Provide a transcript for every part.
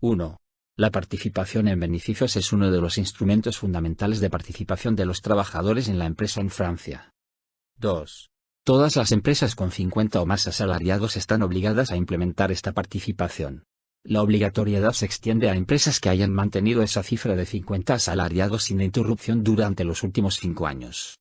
1. La participación en beneficios es uno de los instrumentos fundamentales de participación de los trabajadores en la empresa en Francia. 2. Todas las empresas con 50 o más asalariados están obligadas a implementar esta participación. La obligatoriedad se extiende a empresas que hayan mantenido esa cifra de 50 asalariados sin interrupción durante los últimos 5 años.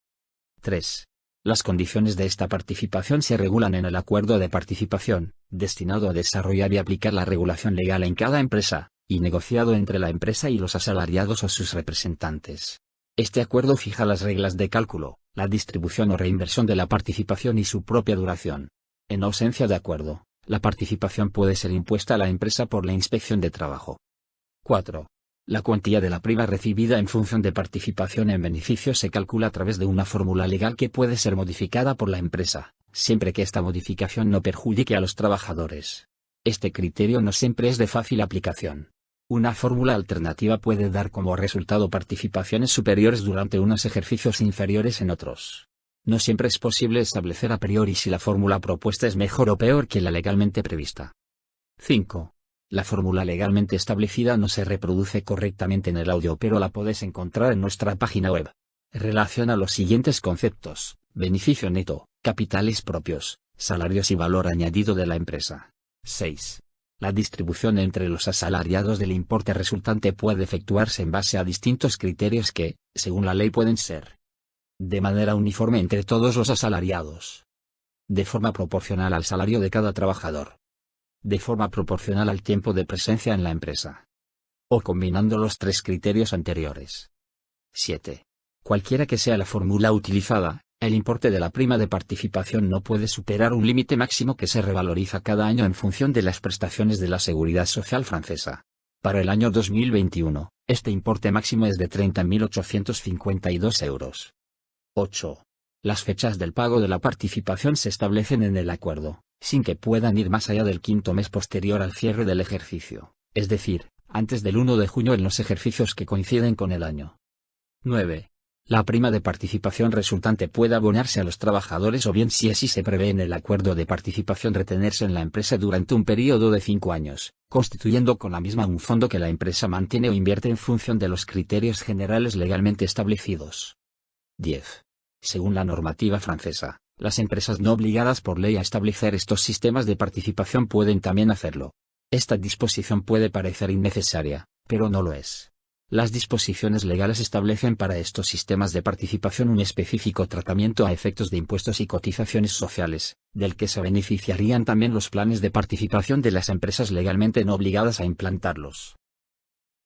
3. Las condiciones de esta participación se regulan en el acuerdo de participación, destinado a desarrollar y aplicar la regulación legal en cada empresa, y negociado entre la empresa y los asalariados o sus representantes. Este acuerdo fija las reglas de cálculo, la distribución o reinversión de la participación y su propia duración. En ausencia de acuerdo, la participación puede ser impuesta a la empresa por la inspección de trabajo. 4. La cuantía de la prima recibida en función de participación en beneficios se calcula a través de una fórmula legal que puede ser modificada por la empresa, siempre que esta modificación no perjudique a los trabajadores. Este criterio no siempre es de fácil aplicación. Una fórmula alternativa puede dar como resultado participaciones superiores durante unos ejercicios inferiores en otros. No siempre es posible establecer a priori si la fórmula propuesta es mejor o peor que la legalmente prevista. 5. La fórmula legalmente establecida no se reproduce correctamente en el audio, pero la puedes encontrar en nuestra página web. Relaciona los siguientes conceptos: beneficio neto, capitales propios, salarios y valor añadido de la empresa. 6. La distribución entre los asalariados del importe resultante puede efectuarse en base a distintos criterios que, según la ley, pueden ser de manera uniforme entre todos los asalariados, de forma proporcional al salario de cada trabajador, de forma proporcional al tiempo de presencia en la empresa, o combinando los tres criterios anteriores. 7. Cualquiera que sea la fórmula utilizada, el importe de la prima de participación no puede superar un límite máximo que se revaloriza cada año en función de las prestaciones de la Seguridad Social francesa. Para el año 2021, este importe máximo es de 30.852 euros. 8. Las fechas del pago de la participación se establecen en el acuerdo, sin que puedan ir más allá del quinto mes posterior al cierre del ejercicio, es decir, antes del 1 de junio en los ejercicios que coinciden con el año. 9. La prima de participación resultante puede abonarse a los trabajadores o bien, si así se prevé en el acuerdo de participación, retenerse en la empresa durante un periodo de 5 años, constituyendo con la misma un fondo que la empresa mantiene o invierte en función de los criterios generales legalmente establecidos. 10. Según la normativa francesa, las empresas no obligadas por ley a establecer estos sistemas de participación pueden también hacerlo. Esta disposición puede parecer innecesaria, pero no lo es. Las disposiciones legales establecen para estos sistemas de participación un específico tratamiento a efectos de impuestos y cotizaciones sociales, del que se beneficiarían también los planes de participación de las empresas legalmente no obligadas a implantarlos.